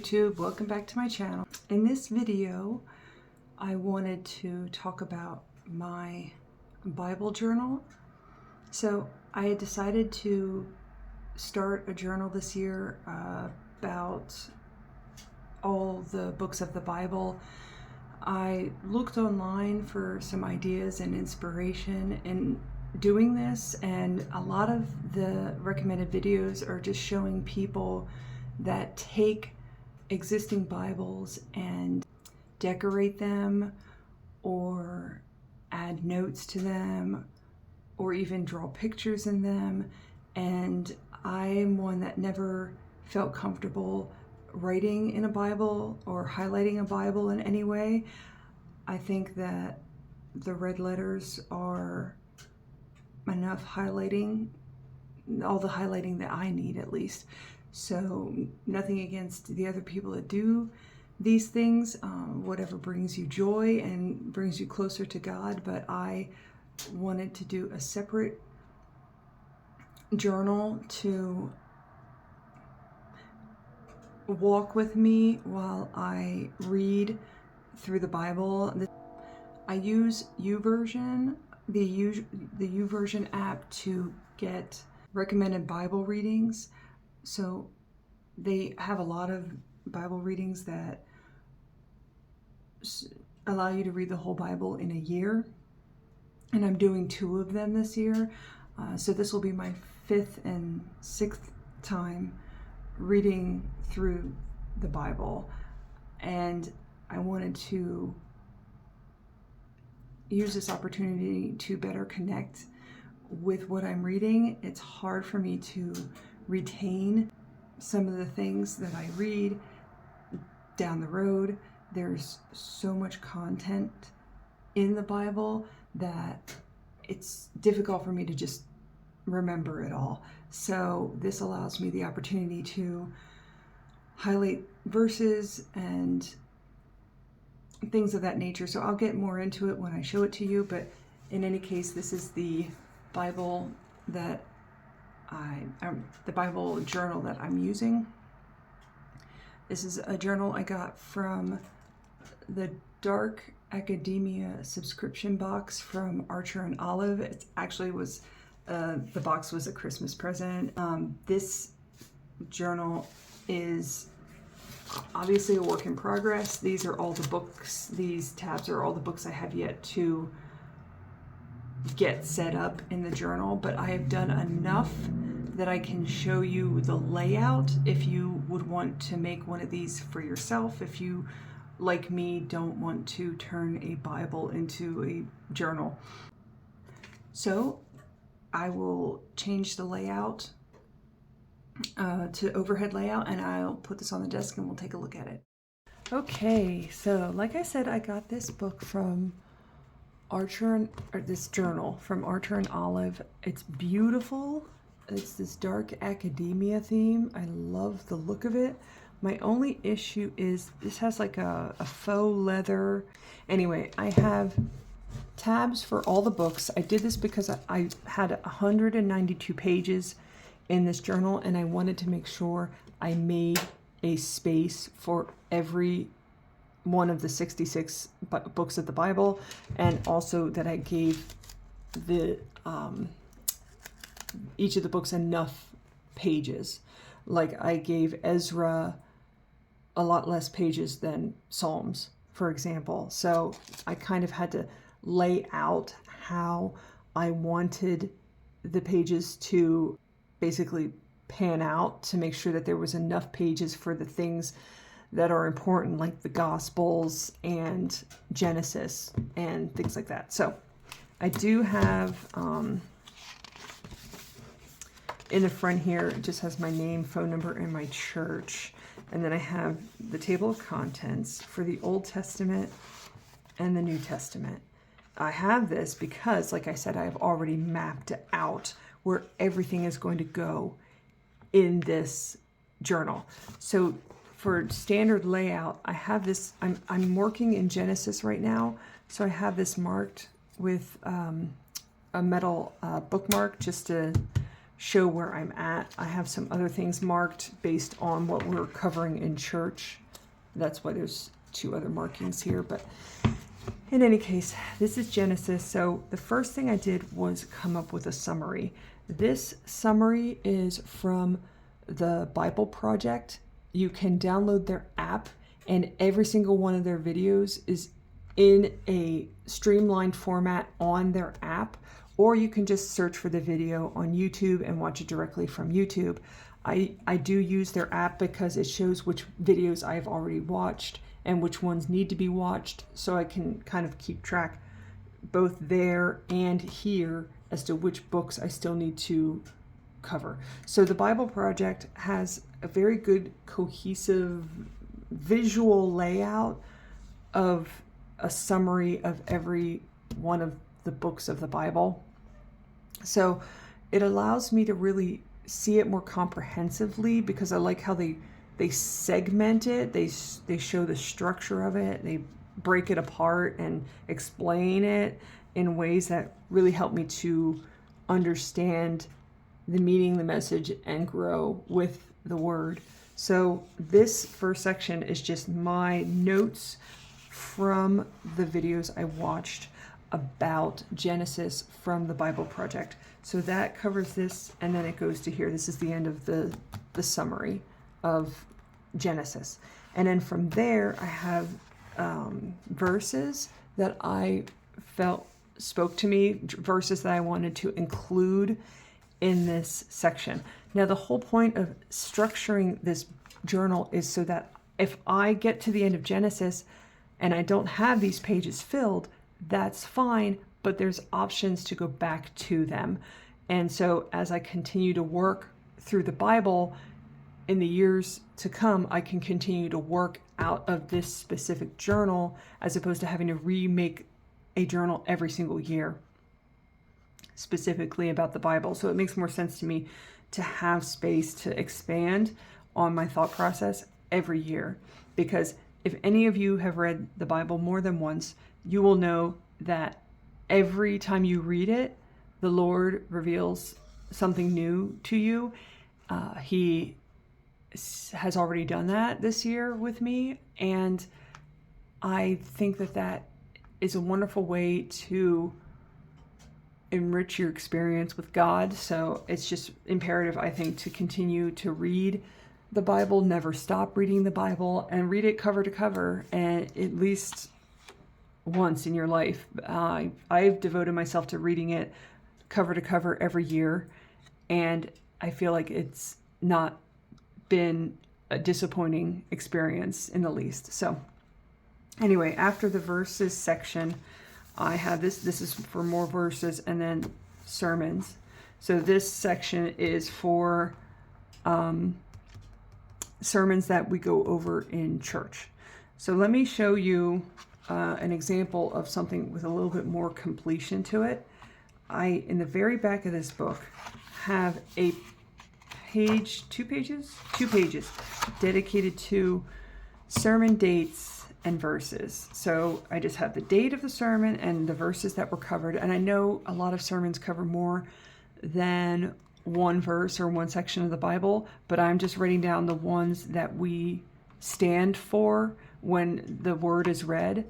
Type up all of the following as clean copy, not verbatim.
YouTube, welcome back to my channel. In this video, I wanted to talk about my Bible journal. So I had decided to start a journal this year about all the books of the Bible. I looked online for some ideas and inspiration in doing this, and a lot of the recommended videos are just showing people that take existing Bibles and decorate them or add notes to them or even draw pictures in them. And I'm one that never felt comfortable writing in a Bible or highlighting a Bible in any way. I think that the red letters are enough highlighting, all the highlighting that I need at least. So nothing against the other people that do these things, whatever brings you joy and brings you closer to God, but I wanted to do a separate journal to walk with me while I read through the Bible. I use YouVersion, the YouVersion app, to get recommended Bible readings. So they have a lot of Bible readings that allow you to read the whole Bible in a year. And I'm doing 2 of them this year. So this will be my 5th and 6th time reading through the Bible. And I wanted to use this opportunity to better connect with what I'm reading. It's hard for me to retain some of the things that I read down the road. There's so much content in the Bible that it's difficult for me to just remember it all. So this allows me the opportunity to highlight verses and things of that nature. So I'll get more into it when I show it to you, but in any case, this is the Bible that the Bible journal that I'm using. This is a journal I got from the Dark Academia subscription box from Archer and Olive. It actually was, the box was a Christmas present. This journal is obviously a work in progress. These are all the books, these tabs are all the books I have yet to get set up in the journal, but I have done enough that I can show you the layout if you would want to make one of these for yourself, if you, like me, don't want to turn a Bible into a journal. So I will change the layout to overhead layout, and I'll put this on the desk and we'll take a look at it. Okay, so like I said, I got this book from this journal from Archer and Olive. It's beautiful. It's this dark academia theme. I love the look of it. My only issue is this has like a faux leather. Anyway, I have tabs for all the books. I did this because I had 192 pages in this journal, and I wanted to make sure I made a space for every one of the 66 books of the Bible, and also that I gave the each of the books enough pages. Like I gave Ezra a lot less pages than Psalms, for example. So I kind of had to lay out how I wanted the pages to basically pan out to make sure that there was enough pages for the things that are important, like the Gospels and Genesis and things like that. So I do have, in the front here, it just has my name, phone number, and my church. And then I have the table of contents for the Old Testament and the New Testament. I have this because, like I said, I've already mapped out where everything is going to go in this journal. So for standard layout, I have this, I'm working in Genesis right now, so I have this marked with a metal bookmark just to show where I'm at. I have some other things marked based on what we're covering in church. That's why there's 2 other markings here. But in any case, this is Genesis. So the first thing I did was come up with a summary. This summary is from the Bible Project. You can download their app, and every single one of their videos is in a streamlined format on their app, or you can just search for the video on YouTube and watch it directly from YouTube. I do use their app because it shows which videos I've already watched and which ones need to be watched, so I can kind of keep track both there and here as to which books I still need to cover. So the Bible Project has a very good cohesive visual layout of a summary of every one of the books of the Bible. So it allows me to really see it more comprehensively, because I like how they segment it. They show the structure of it. They break it apart and explain it in ways that really help me to understand the meaning, the message, and grow with the word. So this first section is just my notes from the videos I watched about Genesis from the Bible Project. So that covers this, and then it goes to here. This is the end of the summary of Genesis. And then from there, I have verses that I felt spoke to me, verses that I wanted to include in this section. Now, the whole point of structuring this journal is so that if I get to the end of Genesis and I don't have these pages filled, that's fine, but there's options to go back to them. And so as I continue to work through the Bible in the years to come, I can continue to work out of this specific journal as opposed to having to remake a journal every single year specifically about the Bible. So it makes more sense to me to have space to expand on my thought process every year, because if any of you have read the Bible more than once, you will know that every time you read it, the Lord reveals something new to you. He has already done that this year with me, and I think that that is a wonderful way to enrich your experience with God. So it's just imperative, I think, to continue to read the Bible, never stop reading the Bible, and read it cover to cover, and at least once in your life. I've devoted myself to reading it cover to cover every year, and I feel like it's not been a disappointing experience in the least. So anyway, after the verses section, I have this is for more verses and then sermons. So this section is for sermons that we go over in church. So let me show you an example of something with a little bit more completion to it. In the very back of this book, have a page, two pages dedicated to sermon dates and verses. So I just have the date of the sermon and the verses that were covered. And I know a lot of sermons cover more than one verse or one section of the Bible, but I'm just writing down the ones that we stand for when the word is read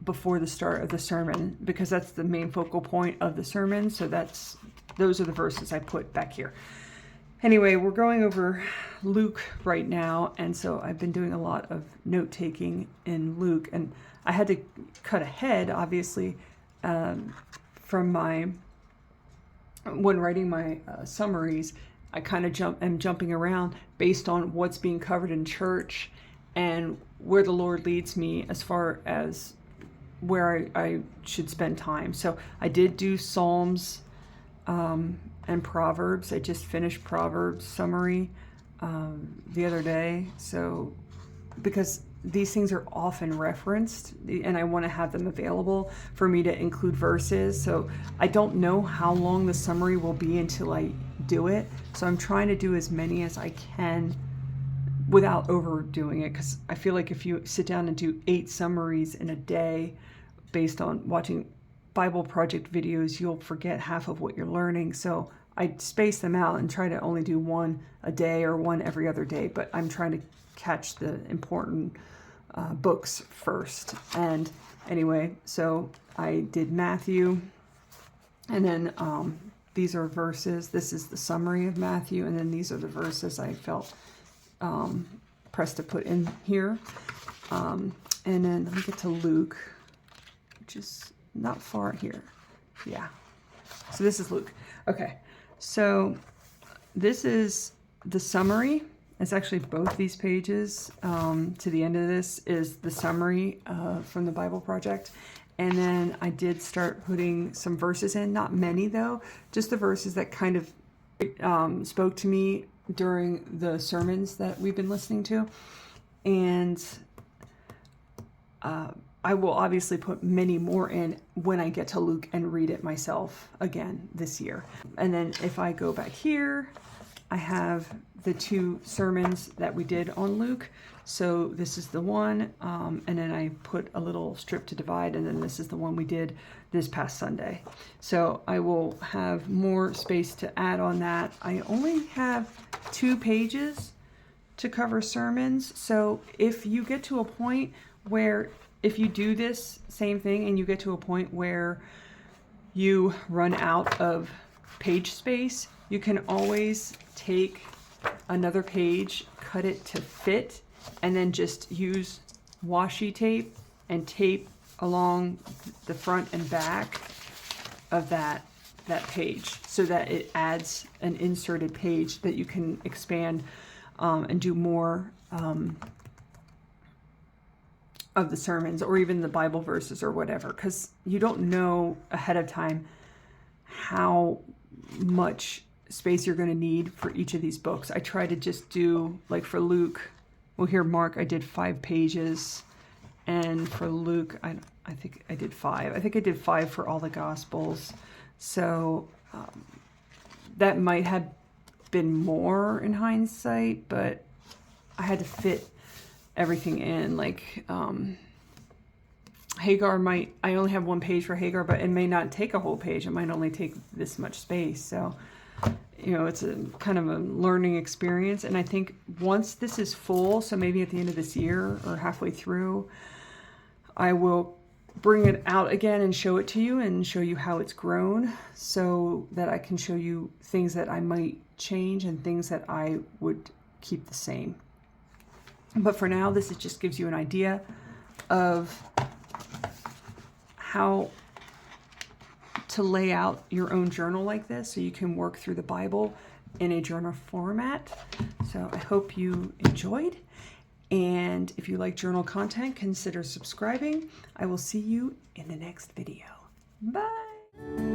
before the start of the sermon, because that's the main focal point of the sermon. So those are the verses I put back here. Anyway, we're going over Luke right now, and so I've been doing a lot of note-taking in Luke, and I had to cut ahead, obviously, from when writing my summaries. I kind of am jumping around based on what's being covered in church and where the Lord leads me as far as where I should spend time. So I did do Psalms and Proverbs. I just finished Proverbs summary the other day. So because these things are often referenced and I want to have them available for me to include verses. So I don't know how long the summary will be until I do it. So I'm trying to do as many as I can without overdoing it, because I feel like if you sit down and do 8 summaries in a day based on watching Bible Project videos, you'll forget half of what you're learning. So I space them out and try to only do one a day or one every other day, but I'm trying to catch the important books first. And anyway, so I did Matthew, and then these are verses. This is the summary of Matthew, and then these are the verses I felt pressed to put in here. And then let me get to Luke, which is not far here. Yeah. So this is Luke. Okay. So this is the summary. It's actually both these pages to the end of this is the summary from the Bible Project. And then I did start putting some verses in, not many though, just the verses that kind of spoke to me during the sermons that we've been listening to. And I will obviously put many more in when I get to Luke and read it myself again this year. And then if I go back here, I have the 2 sermons that we did on Luke. So this is the one, and then I put a little strip to divide, and then this is the one we did this past Sunday. So I will have more space to add on that. I only have 2 pages to cover sermons. So if you get to a point where, if you do this same thing and you get to a point where you run out of page space, you can always take another page, cut it to fit, and then just use washi tape and tape along the front and back of that page so that it adds an inserted page that you can expand and do more of the sermons or even the Bible verses or whatever, because you don't know ahead of time how much space you're going to need for each of these books. I try to just do, like for Luke, well here Mark, I did 5 pages, and for Luke, I think I did 5. I think I did 5 for all the Gospels. So that might have been more in hindsight, but I had to fit everything in. Like Hagar I only have 1 page for Hagar, but it may not take a whole page. It might only take this much space. So, you know, it's a kind of a learning experience. And I think once this is full, so maybe at the end of this year or halfway through, I will bring it out again and show it to you and show you how it's grown, so that I can show you things that I might change and things that I would keep the same. But for now, this just gives you an idea of how to lay out your own journal like this so you can work through the Bible in a journal format. So I hope you enjoyed. And if you like journal content, consider subscribing. I will see you in the next video. Bye.